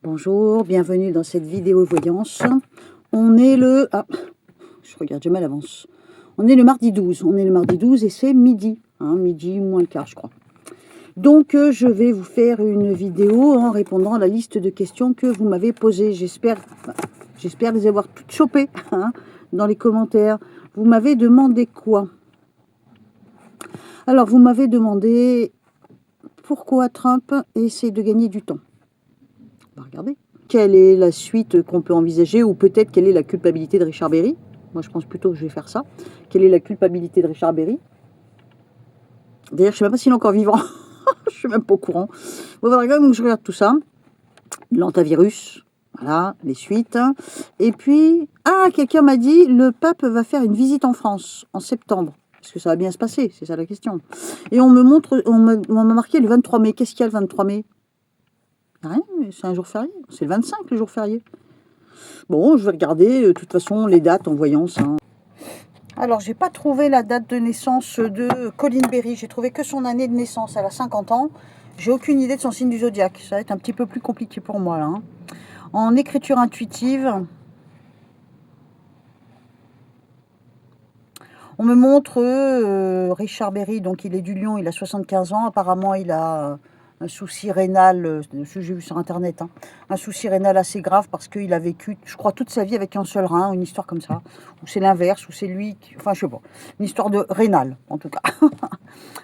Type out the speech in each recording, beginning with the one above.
Bonjour, bienvenue dans cette vidéo voyance. On est le... Ah, je regarde jamais à l'avance. On est le mardi 12. On est le mardi 12 et c'est midi. Midi moins le quart, je crois. Donc, je vais vous faire une vidéo en répondant à la liste de questions que vous m'avez posées. J'espère les avoir toutes chopées dans les commentaires. Vous m'avez demandé quoi? Alors, vous m'avez demandé pourquoi Trump essaie de gagner du temps. On va regarder. Quelle est la suite qu'on peut envisager, ou peut-être quelle est la culpabilité de Richard Berry? Moi, je pense plutôt que je vais faire ça. Quelle est la culpabilité de Richard Berry? D'ailleurs, je ne sais même pas s'il est encore vivant. Je ne suis même pas au courant. Bon, voilà, donc je regarde tout ça. L'antavirus, voilà, les suites. Et puis, quelqu'un m'a dit, le pape va faire une visite en France en septembre. Est-ce que ça va bien se passer? C'est ça la question. Et on me montre, on m'a marqué le 23 mai. Qu'est-ce qu'il y a le 23 mai? Rien, c'est un jour férié. C'est le 25, le jour férié. Bon, je vais regarder, de toute façon, les dates en voyance. Alors, j'ai pas trouvé la date de naissance de Colin Berry. J'ai trouvé que son année de naissance. Elle a 50 ans. J'ai aucune idée de son signe du zodiaque. Ça va être un petit peu plus compliqué pour moi, là. En écriture intuitive, on me montre Richard Berry. Donc, il est du Lion. Il a 75 ans. Apparemment, il a... un souci rénal, j'ai vu sur internet, un souci rénal assez grave parce qu'il a vécu, je crois, toute sa vie avec un seul rein, une histoire comme ça, ou c'est l'inverse, ou c'est lui, enfin je sais pas, une histoire de rénal en tout cas.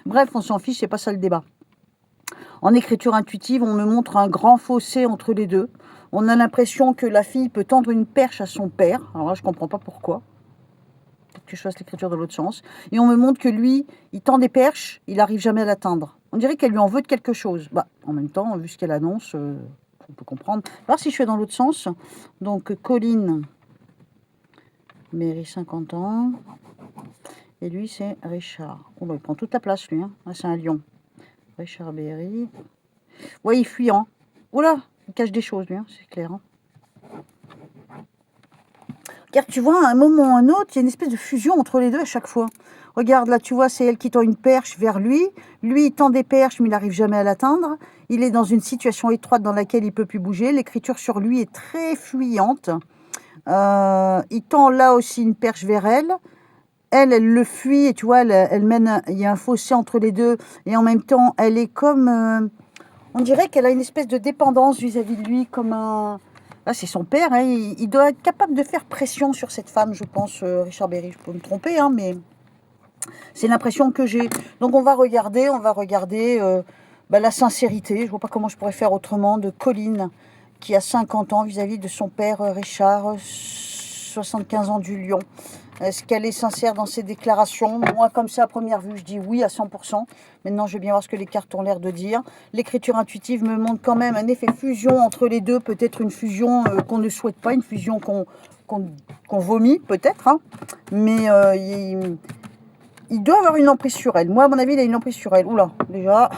Bref, on s'en fiche, c'est pas ça le débat. En écriture intuitive, on me montre un grand fossé entre les deux. On a l'impression que la fille peut tendre une perche à son père, alors là je comprends pas pourquoi. Peut-être que je fasse l'écriture de l'autre sens. Et on me montre que lui, il tend des perches, il n'arrive jamais à l'atteindre. On dirait qu'elle lui en veut de quelque chose. En même temps, vu ce qu'elle annonce, on peut comprendre. On va voir si je fais dans l'autre sens. Donc, Colin Berry, 50 ans. Et lui, c'est Richard. Il prend toute la place, lui. C'est un lion. Richard Berry. Ouais, il fuit. Oula, il cache des choses, lui, c'est clair. Car tu vois, à un moment ou à un autre, il y a une espèce de fusion entre les deux à chaque fois. Regarde, là, tu vois, c'est elle qui tend une perche vers lui. Lui, il tend des perches, mais il n'arrive jamais à l'atteindre. Il est dans une situation étroite dans laquelle il ne peut plus bouger. L'écriture sur lui est très fuyante. Il tend là aussi une perche vers elle. Elle le fuit, et tu vois, elle mène... Il y a un fossé entre les deux. Et en même temps, elle est comme... on dirait qu'elle a une espèce de dépendance vis-à-vis de lui, comme un... Là, c'est son père, il doit être capable de faire pression sur cette femme, je pense, Richard Berry. Je peux me tromper, mais c'est l'impression que j'ai. Donc, on va regarder la sincérité, je vois pas comment je pourrais faire autrement, de Colin, qui a 50 ans vis-à-vis de son père, Richard, 75 ans du Lion. Est-ce qu'elle est sincère dans ses déclarations? Moi, comme ça, à première vue, je dis oui à 100%. Maintenant, je vais bien voir ce que les cartes ont l'air de dire. L'écriture intuitive me montre quand même un effet fusion entre les deux. Peut-être une fusion qu'on ne souhaite pas, une fusion qu'on vomit, peut-être. Mais il doit avoir une emprise sur elle. Moi, à mon avis, il a une emprise sur elle. Oula, déjà,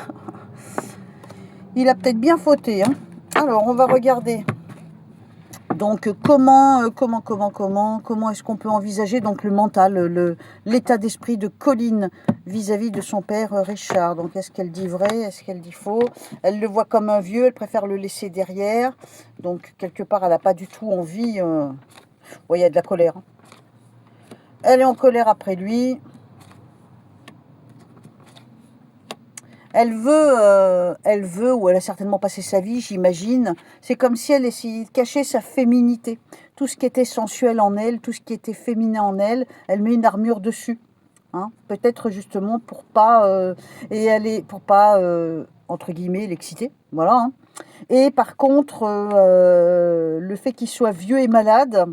il a peut-être bien fauté. Alors, on va regarder. Donc, comment est-ce qu'on peut envisager donc le mental, l'état d'esprit de Colin vis-à-vis de son père Richard? Donc, est-ce qu'elle dit vrai? Est-ce qu'elle dit faux? Elle le voit comme un vieux, elle préfère le laisser derrière. Donc, quelque part, elle n'a pas du tout envie... il y a de la colère. Elle est en colère après lui. Elle veut, ou elle a certainement passé sa vie, j'imagine. C'est comme si elle essayait de cacher sa féminité. Tout ce qui était sensuel en elle, tout ce qui était féminin en elle, elle met une armure dessus. Peut-être justement pour pas, entre guillemets, l'exciter. Voilà. Et par contre, le fait qu'il soit vieux et malade,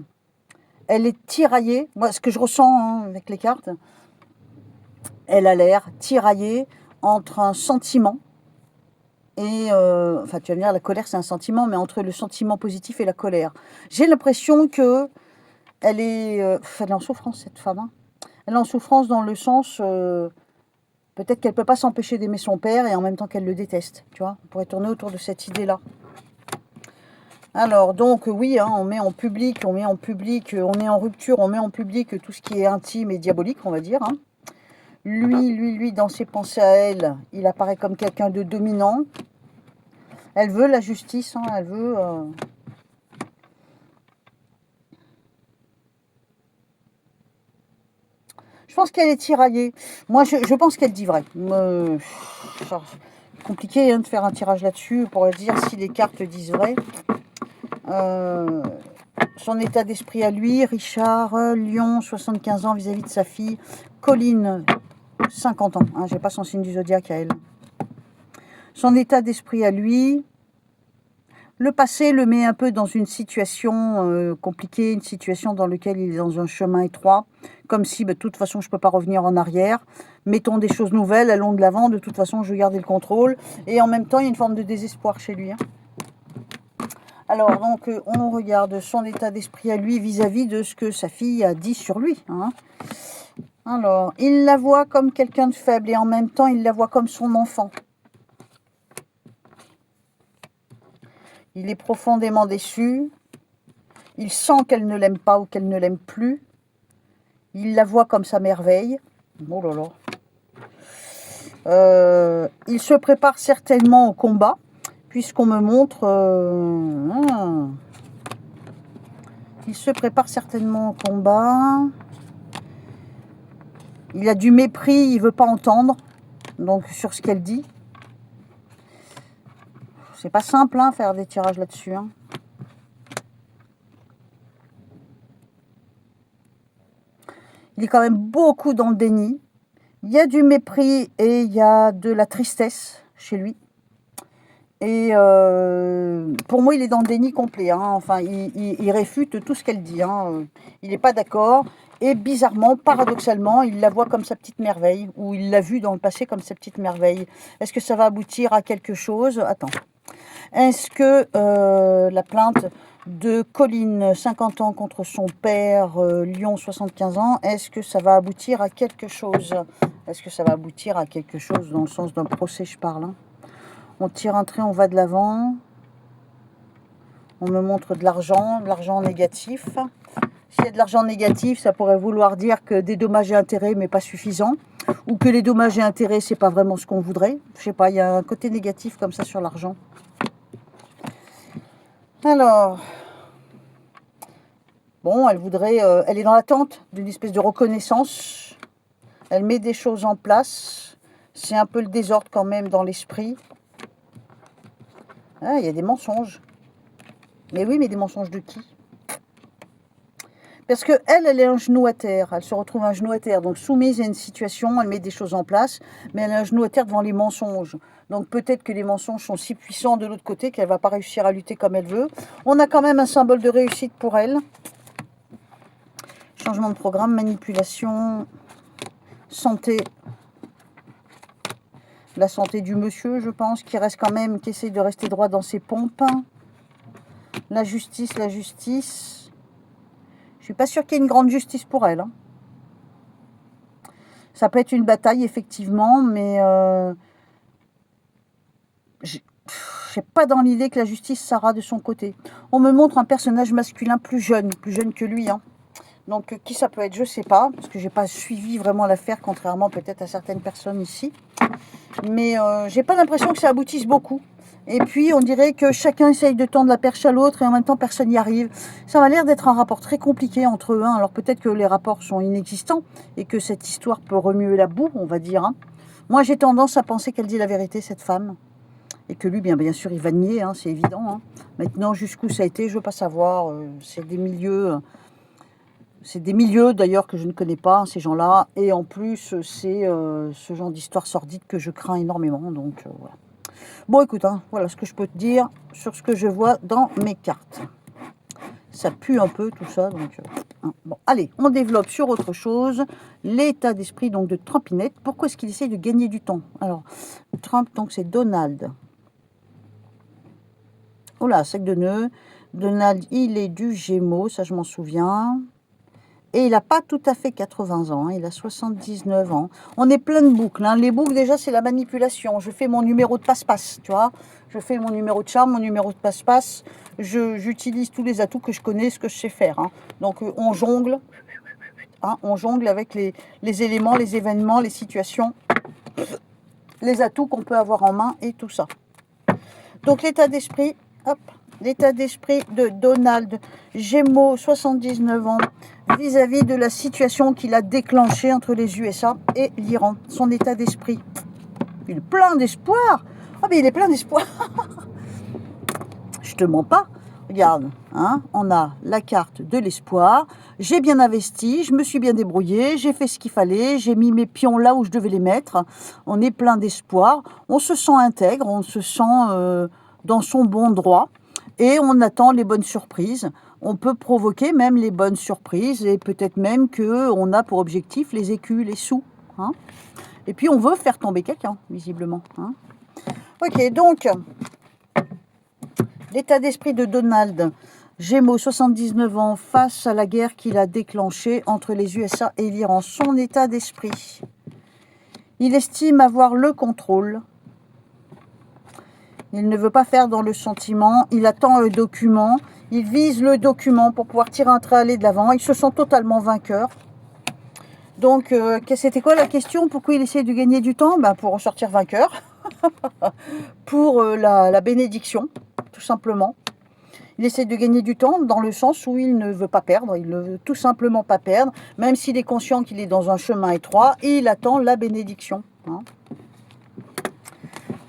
elle est tiraillée. Moi, ce que je ressens avec les cartes, elle a l'air tiraillée entre un sentiment et... enfin, tu vas me dire, la colère, c'est un sentiment, mais entre le sentiment positif et la colère. J'ai l'impression que elle est en souffrance, cette femme. Elle est en souffrance dans le sens... peut-être qu'elle ne peut pas s'empêcher d'aimer son père et en même temps qu'elle le déteste. Tu vois, on pourrait tourner autour de cette idée-là. Alors, donc, oui, on met en public, on est en rupture, on met en public tout ce qui est intime et diabolique, on va dire. Lui, dans ses pensées à elle, il apparaît comme quelqu'un de dominant. Elle veut la justice, hein, elle veut... Je pense qu'elle est tiraillée. Moi, je pense qu'elle dit vrai. Compliqué hein, de faire un tirage là-dessus pour dire si les cartes disent vrai. Son état d'esprit à lui, Richard, Lion, 75 ans vis-à-vis de sa fille, Colline, 50 ans. Hein, j'ai pas son signe du zodiaque à elle. Son état d'esprit à lui, le passé le met un peu dans une situation compliquée, une situation dans laquelle il est dans un chemin étroit, comme si, de toute façon, je ne peux pas revenir en arrière. Mettons des choses nouvelles, allons de l'avant, de toute façon, je veux garder le contrôle. Et en même temps, il y a une forme de désespoir chez lui. Hein. Alors, donc, on regarde son état d'esprit à lui vis-à-vis de ce que sa fille a dit sur lui. Hein. Alors, il la voit comme quelqu'un de faible et en même temps, il la voit comme son enfant. Il est profondément déçu. Il sent qu'elle ne l'aime pas ou qu'elle ne l'aime plus. Il la voit comme sa merveille. Oh là là. Il se prépare certainement au combat, puisqu'on me montre... Il se prépare certainement au combat. Il a du mépris, il ne veut pas entendre, donc sur ce qu'elle dit. C'est pas simple, hein, faire des tirages là-dessus. Hein. Il est quand même beaucoup dans le déni. Il y a du mépris et il y a de la tristesse chez lui. Et pour moi, il est dans le déni complet. Hein. Enfin, il réfute tout ce qu'elle dit. Hein. Il n'est pas d'accord. Et bizarrement, paradoxalement, il la voit comme sa petite merveille. Ou il l'a vue dans le passé comme sa petite merveille. Est-ce que ça va aboutir à quelque chose? Attends. Est-ce que la plainte de Colline, 50 ans, contre son père, Lion, 75 ans, est-ce que ça va aboutir à quelque chose? Est-ce que ça va aboutir à quelque chose dans le sens d'un procès, je parle hein. On tire un trait, on va de l'avant. On me montre de l'argent négatif. S'il y a de l'argent négatif, ça pourrait vouloir dire que des dommages et intérêts, mais pas suffisants. Ou que les dommages et intérêts, c'est pas vraiment ce qu'on voudrait. Je sais pas, il y a un côté négatif comme ça sur l'argent. Alors, bon, elle voudrait, elle est dans l'attente d'une espèce de reconnaissance. Elle met des choses en place. C'est un peu le désordre quand même dans l'esprit. Ah, il y a des mensonges. Mais oui, mais des mensonges de qui? Parce qu'elle est un genou à terre. Elle se retrouve un genou à terre. Donc, soumise à une situation, elle met des choses en place. Mais elle a un genou à terre devant les mensonges. Donc, peut-être que les mensonges sont si puissants de l'autre côté qu'elle ne va pas réussir à lutter comme elle veut. On a quand même un symbole de réussite pour elle. Changement de programme, manipulation, santé. La santé du monsieur, je pense, qui reste quand même, qui essaie de rester droit dans ses pompes. La justice. Je suis pas sûre qu'il y ait une grande justice pour elle. Hein. Ça peut être une bataille, effectivement, mais j'ai pas dans l'idée que la justice sera de son côté. On me montre un personnage masculin plus jeune que lui. Hein. Donc, qui ça peut être, je sais pas, parce que j'ai pas suivi vraiment l'affaire, contrairement peut-être à certaines personnes ici. Mais j'ai pas l'impression que ça aboutisse beaucoup. Et puis, on dirait que chacun essaye de tendre la perche à l'autre et en même temps, personne n'y arrive. Ça m'a l'air d'être un rapport très compliqué entre eux. Hein. Alors, peut-être que les rapports sont inexistants et que cette histoire peut remuer la boue, on va dire. Hein. Moi, j'ai tendance à penser qu'elle dit la vérité, cette femme. Et que lui, bien sûr, il va nier, hein, c'est évident. Hein. Maintenant, jusqu'où ça a été, je ne veux pas savoir. C'est des milieux... C'est des milieux d'ailleurs que je ne connais pas, ces gens-là. Et en plus, c'est ce genre d'histoire sordide que je crains énormément. Donc voilà. Bon, écoute, hein, voilà ce que je peux te dire sur ce que je vois dans mes cartes. Ça pue un peu tout ça. Donc, hein. Bon, allez, on développe sur autre chose. L'état d'esprit donc de Trumpinette. Pourquoi est-ce qu'il essaye de gagner du temps? Alors, Trump, donc c'est Donald. Oh là, sac de nœuds. Donald, il est du Gémeaux, ça je m'en souviens. Et il n'a pas tout à fait 80 ans, hein, il a 79 ans. On est plein de boucles. Hein. Les boucles, déjà, c'est la manipulation. Je fais mon numéro de passe-passe, tu vois. Je fais mon numéro de charme, mon numéro de passe-passe. J'utilise tous les atouts que je connais, ce que je sais faire. Hein. Donc, on jongle. Hein, on jongle avec les éléments, les événements, les situations, les atouts qu'on peut avoir en main et tout ça. Donc l'état d'esprit, hop, l'état d'esprit de Donald, Gémeaux, 79 ans, vis-à-vis de la situation qu'il a déclenchée entre les USA et l'Iran. Son état d'esprit, il est plein d'espoir. Ah mais il est plein d'espoir. Je te mens pas. Regarde, hein, on a la carte de l'espoir. J'ai bien investi, je me suis bien débrouillé, j'ai fait ce qu'il fallait, j'ai mis mes pions là où je devais les mettre. On est plein d'espoir, on se sent intègre, on se sent dans son bon droit et on attend les bonnes surprises. On peut provoquer même les bonnes surprises et peut-être même qu'on a pour objectif les écus, les sous. Hein. Et puis on veut faire tomber quelqu'un, visiblement. Hein. Ok, donc... l'état d'esprit de Donald, Gémeaux, 79 ans, face à la guerre qu'il a déclenchée entre les USA et l'Iran. Son état d'esprit. Il estime avoir le contrôle. Il ne veut pas faire dans le sentiment. Il attend le document. Il vise le document pour pouvoir tirer un trait, aller de l'avant. Il se sent totalement vainqueur. Donc, c'était quoi la question? Pourquoi il essaie de gagner du temps? Pour ressortir vainqueur. Pour la bénédiction. Tout simplement. Il essaie de gagner du temps dans le sens où il ne veut pas perdre, il ne veut tout simplement pas perdre, même s'il est conscient qu'il est dans un chemin étroit, et il attend la bénédiction. Hein.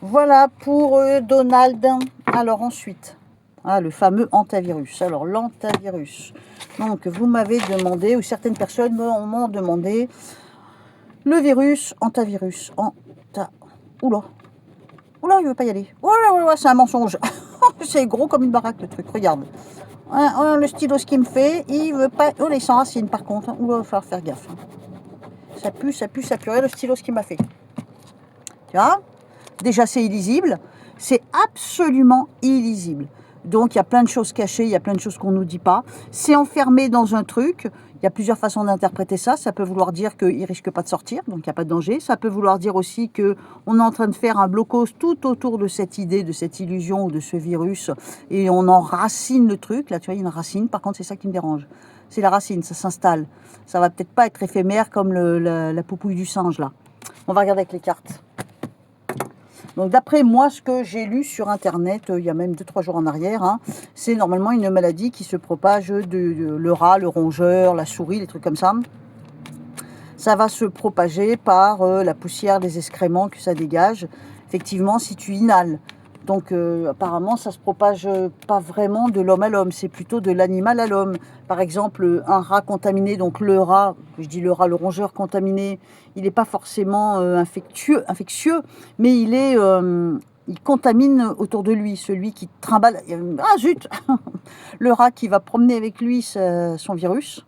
Voilà pour Donald. Alors ensuite, le fameux antivirus. Alors l'antivirus. Donc vous m'avez demandé, ou certaines personnes m'ont demandé, le virus, antivirus, Oula, il veut pas y aller. Ouais, c'est un mensonge. C'est gros comme une baraque le truc, regarde. Le stylo, ce qu'il me fait, il veut pas... Oh, les sans racines par contre. Il va falloir faire gaffe. Ça pue. Le stylo, ce qu'il m'a fait. Tu vois? Déjà, c'est illisible. C'est absolument illisible. Donc, il y a plein de choses cachées, il y a plein de choses qu'on ne nous dit pas. C'est enfermé dans un truc. Il y a plusieurs façons d'interpréter ça. Ça peut vouloir dire qu'il ne risque pas de sortir, donc il n'y a pas de danger. Ça peut vouloir dire aussi qu'on est en train de faire un blocos tout autour de cette idée, de cette illusion ou de ce virus. Et on enracine le truc. Là, tu vois, il y a une racine. Par contre, c'est ça qui me dérange. C'est la racine, ça s'installe. Ça va peut-être pas être éphémère comme la poupouille du singe, là. On va regarder avec les cartes. Donc d'après moi, ce que j'ai lu sur Internet, il y a même 2-3 jours en arrière, hein, c'est normalement une maladie qui se propage le rat, le rongeur, la souris, les trucs comme ça. Ça va se propager par la poussière, les excréments que ça dégage. Effectivement, si tu inhales. Donc apparemment, ça se propage pas vraiment de l'homme à l'homme, c'est plutôt de l'animal à l'homme. Par exemple, un rat contaminé, donc le rat, je dis le rat, le rongeur contaminé, il n'est pas forcément infectieux, mais il contamine autour de lui, celui qui trimballe. Ah zut le rat qui va promener avec lui son virus.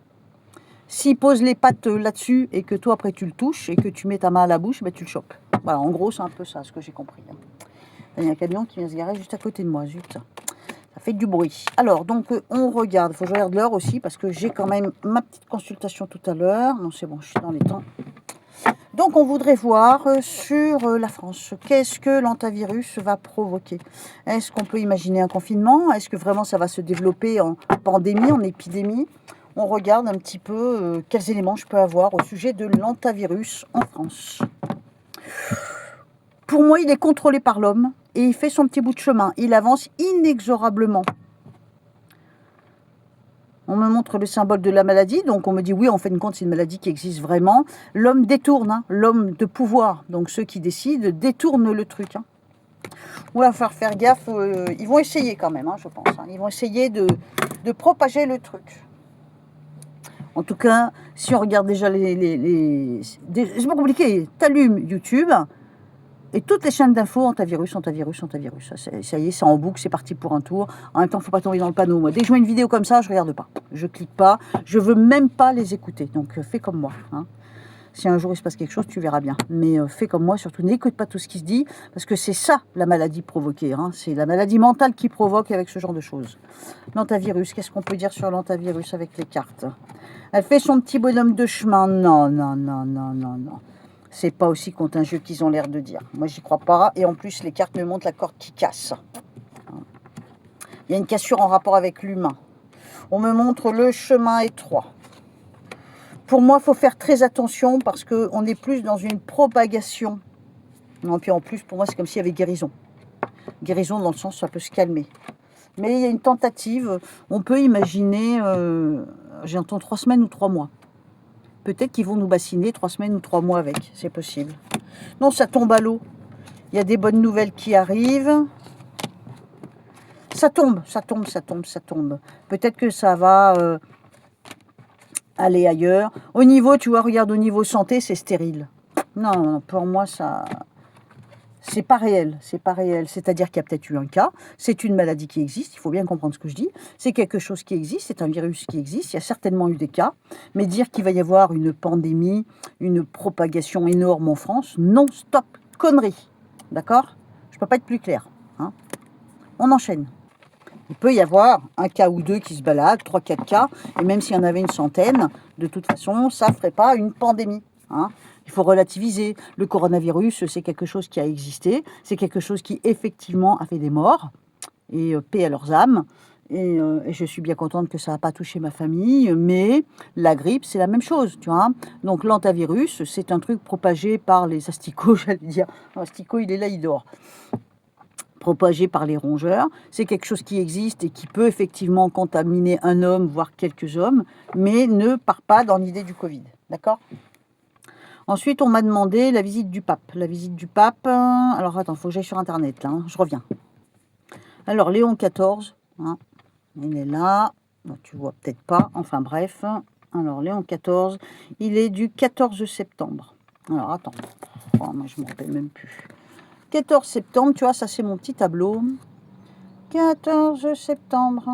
S'il pose les pattes là-dessus et que toi après tu le touches et que tu mets ta main à la bouche, tu le chopes. Voilà, en gros c'est un peu ça, ce que j'ai compris. Il y a un camion qui vient se garer juste à côté de moi, zut. Ça fait du bruit. Alors, donc, on regarde. Il faut que je regarde l'heure aussi, parce que j'ai quand même ma petite consultation tout à l'heure. Non, c'est bon, je suis dans les temps. Donc, on voudrait voir sur la France. Qu'est-ce que l'antivirus va provoquer? Est-ce qu'on peut imaginer un confinement? Est-ce que vraiment ça va se développer en pandémie, en épidémie? On regarde un petit peu quels éléments je peux avoir au sujet de l'antivirus en France. Pour moi, il est contrôlé par l'homme et il fait son petit bout de chemin. Il avance inexorablement. On me montre le symbole de la maladie, donc on me dit oui, en fin de compte, c'est une maladie qui existe vraiment. L'homme détourne, hein, l'homme de pouvoir, donc ceux qui décident détournent le truc. Hein. On va falloir faire gaffe, ils vont essayer quand même, hein, je pense. Hein. Ils vont essayer de propager le truc. En tout cas, si on regarde déjà c'est pas compliqué, t'allumes YouTube... Et toutes les chaînes d'infos, antivirus. Ça y est, c'est en boucle, c'est parti pour un tour. En même temps, il ne faut pas tomber dans le panneau. Moi, dès que je vois une vidéo comme ça, je ne regarde pas. Je ne clique pas. Je ne veux même pas les écouter. Donc, fais comme moi. Hein. Si un jour il se passe quelque chose, tu verras bien. Mais fais comme moi, surtout n'écoute pas tout ce qui se dit. Parce que c'est ça, la maladie provoquée. Hein. C'est la maladie mentale qui provoque avec ce genre de choses. L'antivirus, qu'est-ce qu'on peut dire sur l'antivirus avec les cartes? Elle fait son petit bonhomme de chemin. Non. C'est pas aussi contagieux qu'ils ont l'air de dire. Moi, j'y crois pas. Et en plus, les cartes me montrent la corde qui casse. Il y a une cassure en rapport avec l'humain. On me montre le chemin étroit. Pour moi, il faut faire très attention parce qu'on est plus dans une propagation. Non, puis en plus, pour moi, c'est comme s'il y avait guérison. Guérison dans le sens, ça peut se calmer. Mais il y a une tentative, on peut imaginer, j'entends 3 semaines ou 3 mois. Peut-être qu'ils vont nous bassiner 3 semaines ou 3 mois avec, c'est possible. Non, ça tombe à l'eau. Il y a des bonnes nouvelles qui arrivent. Ça tombe, ça tombe, ça tombe, ça tombe. Peut-être que ça va aller ailleurs. Au niveau, tu vois, regarde, au niveau santé, c'est stérile. Non, pour moi, ça... C'est pas réel, c'est pas réel. C'est-à-dire qu'il y a peut-être eu un cas, c'est une maladie qui existe, il faut bien comprendre ce que je dis. C'est quelque chose qui existe, c'est un virus qui existe, il y a certainement eu des cas. Mais dire qu'il va y avoir une pandémie, une propagation énorme en France, non, stop, connerie. D'accord? Je peux pas être plus clair. Hein. On enchaîne. Il peut y avoir un cas ou deux qui se baladent, 3-4 cas, et même s'il y en avait une centaine, de toute façon, ça ne ferait pas une pandémie. Hein. Il faut relativiser. Le coronavirus, c'est quelque chose qui a existé, c'est quelque chose qui effectivement a fait des morts, et paix à leurs âmes. Et je suis bien contente que ça n'a pas touché ma famille, mais la grippe, c'est la même chose, tu vois. Donc l'antavirus, c'est un truc propagé par les asticots, j'allais dire. L'asticot, il est là, il dort. Propagé par les rongeurs, c'est quelque chose qui existe et qui peut effectivement contaminer un homme, voire quelques hommes, mais ne part pas dans l'idée du Covid, d'accord? Ensuite, on m'a demandé la visite du pape. La visite du pape, alors attends, il faut que j'aille sur Internet, là, hein, je reviens. Alors, Léon XIV, hein, il est là, bon, tu vois peut-être pas, enfin bref. Alors, Léon XIV, il est du 14 septembre. Alors, attends, oh, moi je ne me rappelle même plus. 14 septembre, tu vois, ça c'est mon petit tableau. 14 septembre.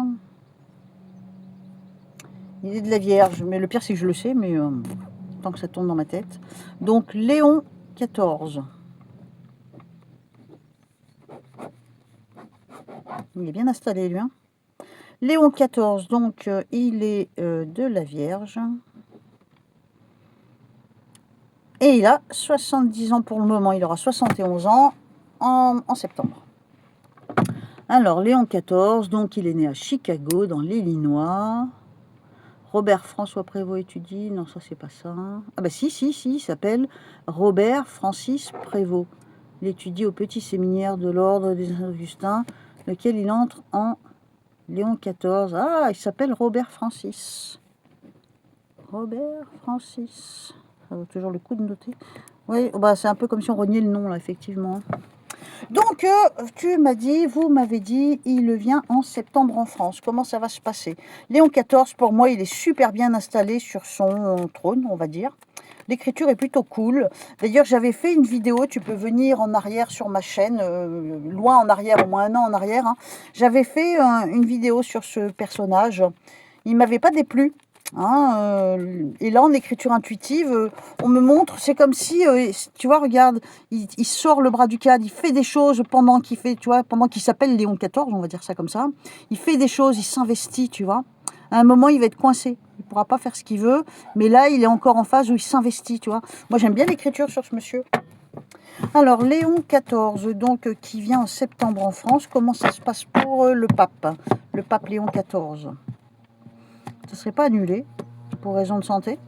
Il est de la Vierge, mais le pire c'est que je le sais, mais tant que ça tombe dans ma tête. Donc Léon XIV. Il est bien installé lui. Hein. Léon XIV, donc il est de la Vierge. Et il a 70 ans pour le moment, il aura 71 ans en septembre. Alors, Léon XIV, donc il est né à Chicago, dans l'Illinois. Robert François Prévost étudie. Non, ça, c'est pas ça. Ah, bah si, il s'appelle Robert Francis Prévost. Il étudie au petit séminaire de l'ordre des Augustins, lequel il entre en Léon XIV. Ah, il s'appelle Robert Francis. Robert Francis. Ça vaut toujours le coup de noter. Oui, bah, c'est un peu comme si on reniait le nom, là, effectivement. Donc, vous m'avez dit, il vient en septembre en France. Comment ça va se passer? Léon XIV, pour moi, il est super bien installé sur son trône, on va dire. L'écriture est plutôt cool. D'ailleurs, j'avais fait une vidéo, tu peux venir en arrière sur ma chaîne, loin en arrière, au moins 1 an en arrière. Hein. J'avais fait une vidéo sur ce personnage. Il ne m'avait pas déplu. Hein, et là, en écriture intuitive, on me montre, c'est comme si, tu vois, regarde, il sort le bras du cadre, il fait des choses pendant qu'il fait, tu vois, pendant qu'il s'appelle Léon XIV, on va dire ça comme ça. Il fait des choses, il s'investit, tu vois. À un moment, il va être coincé, il ne pourra pas faire ce qu'il veut, mais là, il est encore en phase où il s'investit, tu vois. Moi, j'aime bien l'écriture sur ce monsieur. Alors, Léon XIV, donc, qui vient en septembre en France, comment ça se passe pour le pape Léon XIV? Ça ne serait pas annulé pour raison de santé?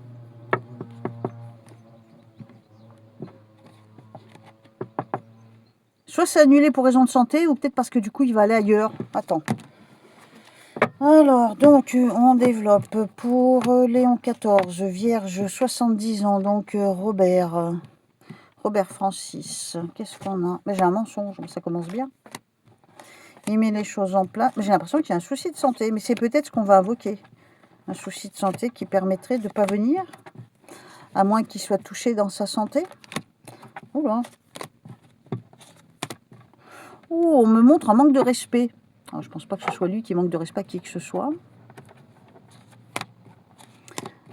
Soit c'est annulé pour raison de santé, ou peut-être parce que du coup, il va aller ailleurs. Attends. Alors, donc, on développe pour Léon XIV, Vierge, 70 ans, donc Robert Francis. Qu'est-ce qu'on a? Mais j'ai un mensonge, mais ça commence bien. Il met les choses en place. J'ai l'impression qu'il y a un souci de santé, mais c'est peut-être ce qu'on va invoquer. Un souci de santé qui permettrait de ne pas venir, à moins qu'il soit touché dans sa santé. Oula. Oh, on me montre un manque de respect. Alors, je ne pense pas que ce soit lui qui manque de respect à qui que ce soit.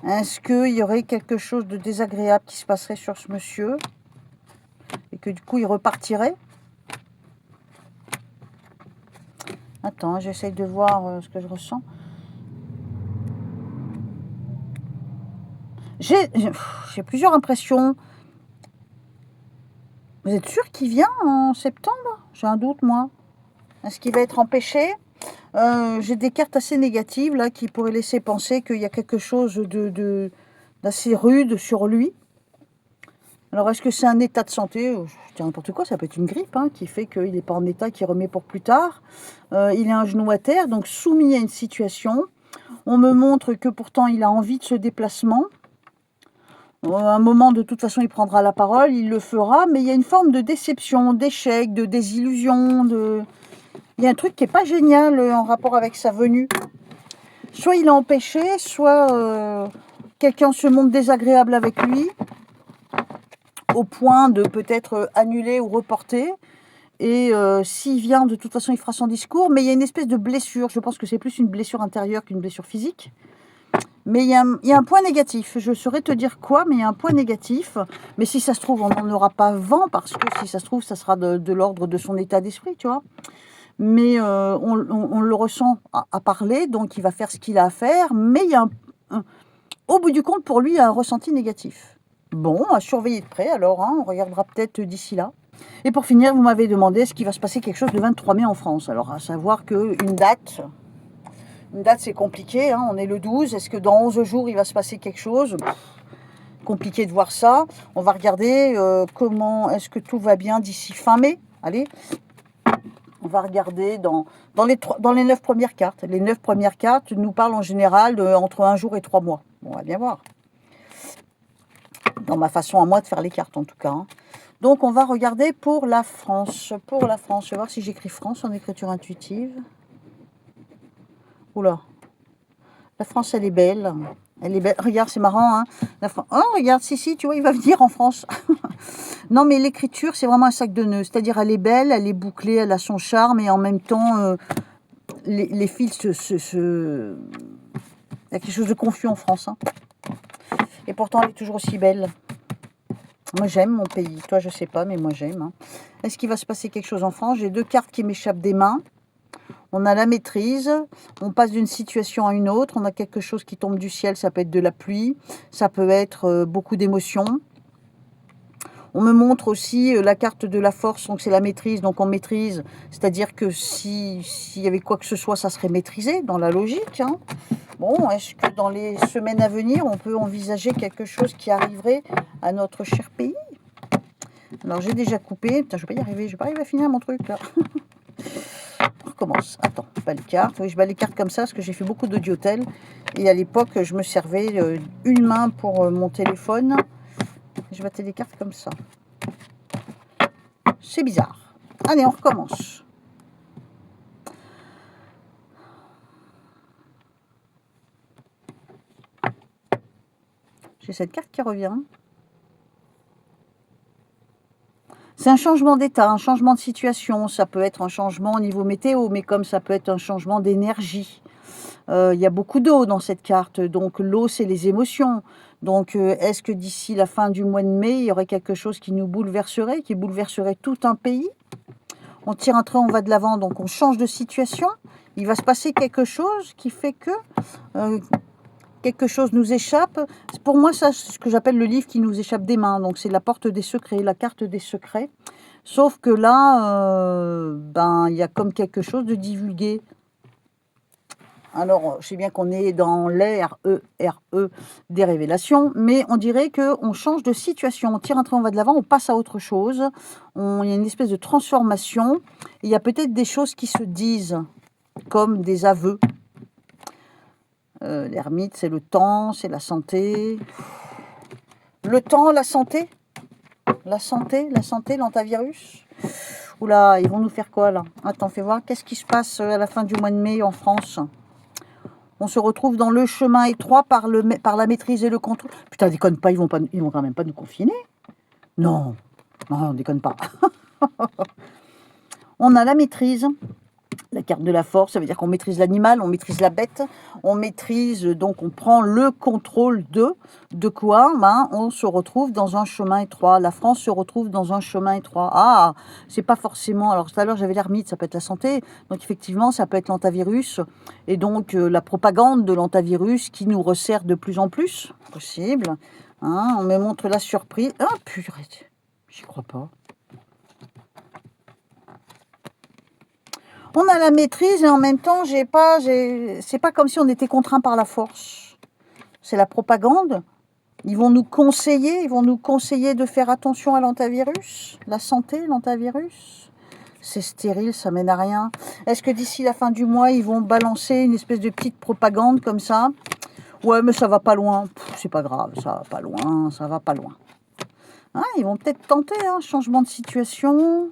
Est-ce qu'il y aurait quelque chose de désagréable qui se passerait sur ce monsieur? Et que du coup, il repartirait? Attends, j'essaye de voir ce que je ressens. J'ai plusieurs impressions. Vous êtes sûr qu'il vient en septembre? J'ai un doute, moi. Est-ce qu'il va être empêché? J'ai des cartes assez négatives, là, qui pourraient laisser penser qu'il y a quelque chose d'assez rude sur lui. Alors, est-ce que c'est un état de santé? Je dis n'importe quoi, ça peut être une grippe, hein, qui fait qu'il n'est pas en état, qui remet pour plus tard. Il a un genou à terre, donc soumis à une situation. On me montre que pourtant il a envie de ce déplacement. À un moment, de toute façon, il prendra la parole, il le fera, mais il y a une forme de déception, d'échec, de désillusion. Il y a un truc qui n'est pas génial en rapport avec sa venue. Soit il est empêché, soit quelqu'un se montre désagréable avec lui, au point de peut-être annuler ou reporter. Et s'il vient, de toute façon, il fera son discours, mais il y a une espèce de blessure. Je pense que c'est plus une blessure intérieure qu'une blessure physique. Mais il y a un point négatif. Je saurais te dire quoi, mais il y a un point négatif. Mais si ça se trouve, on n'en aura pas vent, parce que si ça se trouve, ça sera de l'ordre de son état d'esprit, tu vois. Mais on le ressent à parler, donc il va faire ce qu'il a à faire. Mais il y a au bout du compte, pour lui, il y a un ressenti négatif. Bon, à surveiller de près, alors, hein, on regardera peut-être d'ici là. Et pour finir, vous m'avez demandé est-ce qu'il va se passer quelque chose le 23 mai en France. Alors, à savoir qu'une date... Une date, c'est compliqué, hein, on est le 12. Est-ce que dans 11 jours, il va se passer quelque chose? Compliqué de voir ça. On va regarder comment est-ce que tout va bien d'ici fin mai. Allez, on va regarder dans les 9 premières cartes. Les 9 premières cartes nous parlent en général entre 1 jour et 3 mois. Bon, on va bien voir. Dans ma façon à moi de faire les cartes, en tout cas. Hein. Donc, on va regarder pour la France. Pour la France, je vais voir si j'écris France en écriture intuitive. Oula. La France, elle est belle. Elle est belle. Regarde, c'est marrant. Hein. Oh, regarde, si, tu vois, il va venir en France. Non, mais l'écriture, c'est vraiment un sac de nœuds. C'est-à-dire, elle est belle, elle est bouclée, elle a son charme. Et en même temps, les fils il y a quelque chose de confus en France. Hein. Et pourtant, elle est toujours aussi belle. Moi, j'aime mon pays. Toi, je sais pas, mais moi, j'aime. Hein. Est-ce qu'il va se passer quelque chose en France? J'ai 2 cartes qui m'échappent des mains. On a la maîtrise, on passe d'une situation à une autre, on a quelque chose qui tombe du ciel, ça peut être de la pluie, ça peut être beaucoup d'émotions. On me montre aussi la carte de la force, donc c'est la maîtrise, donc on maîtrise, c'est-à-dire que s'il y avait quoi que ce soit, ça serait maîtrisé dans la logique. Hein. Bon, est-ce que dans les semaines à venir, on peut envisager quelque chose qui arriverait à notre cher pays? Alors j'ai déjà coupé, putain, je vais pas y arriver, je vais pas arriver à finir mon truc là. On recommence. Attends, je bats les cartes. Oui, je bats les cartes comme ça parce que j'ai fait beaucoup d'audiotel. Et à l'époque, je me servais une main pour mon téléphone. Je battais les cartes comme ça. C'est bizarre. Allez, on recommence. J'ai cette carte qui revient. C'est un changement d'état, un changement de situation. Ça peut être un changement au niveau météo, mais comme ça peut être un changement d'énergie. Il y a beaucoup d'eau dans cette carte, donc l'eau, c'est les émotions. Donc, est-ce que d'ici la fin du mois de mai, il y aurait quelque chose qui nous bouleverserait, qui bouleverserait tout un pays? On tire un trait, on va de l'avant, donc on change de situation. Il va se passer quelque chose qui fait que quelque chose nous échappe. Pour moi, ça, c'est ce que j'appelle le livre qui nous échappe des mains. Donc, c'est la porte des secrets, la carte des secrets. Sauf que là, il y a comme quelque chose de divulgué. Alors, je sais bien qu'on est dans l'RE des révélations, mais on dirait qu'on change de situation. On tire un trait, on va de l'avant, on passe à autre chose. Il y a une espèce de transformation. Il y a peut-être des choses qui se disent, comme des aveux. L'ermite, c'est le temps, c'est la santé. Le temps, la santé, l'antavirus. Oula, ils vont nous faire quoi là? Attends, fais voir, qu'est-ce qui se passe à la fin du mois de mai en France? On se retrouve dans le chemin étroit par la maîtrise et le contrôle. Putain, déconne pas, ils vont quand même pas nous confiner. Non, non, déconne pas. On a la maîtrise, la carte de la force, ça veut dire qu'on maîtrise l'animal, on maîtrise la bête, on maîtrise, donc on prend le contrôle de quoi? On se retrouve dans un chemin étroit. La France se retrouve dans un chemin étroit. Ah, c'est pas forcément... Alors tout à l'heure j'avais l'ermite, ça peut être la santé, donc effectivement ça peut être l'antavirus, et donc la propagande de l'antavirus qui nous resserre de plus en plus, possible. Hein, on me montre la surprise. Ah purée, j'y crois pas. On a la maîtrise et en même temps, c'est pas comme si on était contraint par la force. C'est la propagande Ils vont nous conseiller de faire attention à l'antivirus, la santé, l'antivirus. C'est stérile, ça mène à rien. Est-ce que d'ici la fin du mois, ils vont balancer une espèce de petite propagande comme ça? Ouais, mais ça va pas loin. C'est pas grave, ça va pas loin, ça va pas loin. Hein, ils vont peut-être tenter un changement de situation.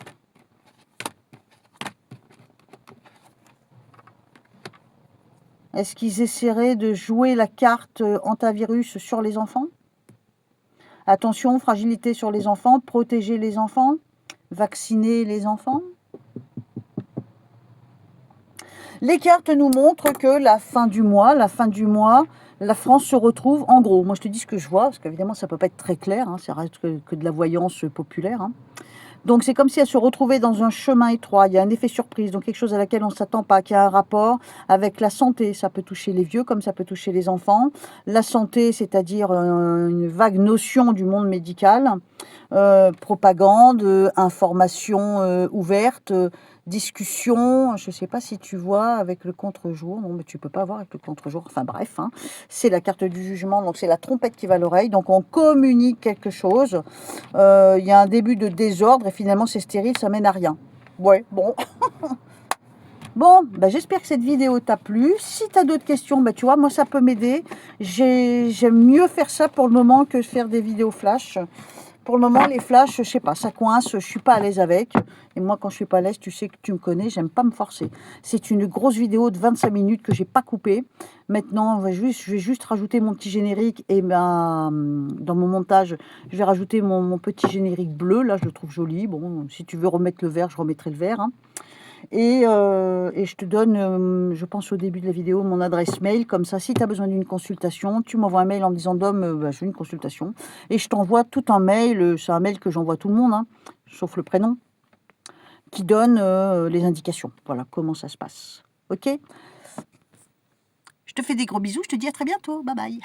Est-ce qu'ils essaieraient de jouer la carte antivirus sur les enfants? Attention, fragilité sur les enfants, protéger les enfants, vacciner les enfants. Les cartes nous montrent que la fin du mois, la France se retrouve, en gros, moi je te dis ce que je vois, parce qu'évidemment ça ne peut pas être très clair, hein, ça reste que de la voyance populaire. Hein. Donc c'est comme si elle se retrouvait dans un chemin étroit, il y a un effet surprise, donc quelque chose à laquelle on ne s'attend pas, qui a un rapport avec la santé. Ça peut toucher les vieux comme ça peut toucher les enfants. La santé, c'est-à-dire une vague notion du monde médical, propagande, information ouverte, discussion, je ne sais pas si tu vois avec le contre-jour, non mais tu peux pas voir avec le contre-jour, enfin bref, hein. C'est la carte du jugement, donc c'est la trompette qui va à l'oreille, donc on communique quelque chose, il y a un début de désordre et finalement c'est stérile, ça mène à rien. Ouais, bon. Bon, bah, j'espère que cette vidéo t'a plu. Si tu as d'autres questions, bah, tu vois, moi ça peut m'aider. J'aime mieux faire ça pour le moment que faire des vidéos flash. Pour le moment, les flashs, je sais pas, ça coince, je suis pas à l'aise avec. Et moi, quand je suis pas à l'aise, tu sais que tu me connais, j'aime pas me forcer. C'est une grosse vidéo de 25 minutes que j'ai pas coupée. Maintenant, je vais juste rajouter mon petit générique et ben, dans mon montage, je vais rajouter mon petit générique bleu. Là, je le trouve joli. Bon, si tu veux remettre le vert, je remettrai le vert. Hein. Et je te donne, je pense au début de la vidéo, mon adresse mail. Comme ça, si tu as besoin d'une consultation, tu m'envoies un mail en me disant « Dom, bah, je veux une consultation ». Et je t'envoie tout un mail, c'est un mail que j'envoie à tout le monde, hein, sauf le prénom, qui donne les indications. Voilà, comment ça se passe. Ok? Je te fais des gros bisous, je te dis à très bientôt. Bye bye.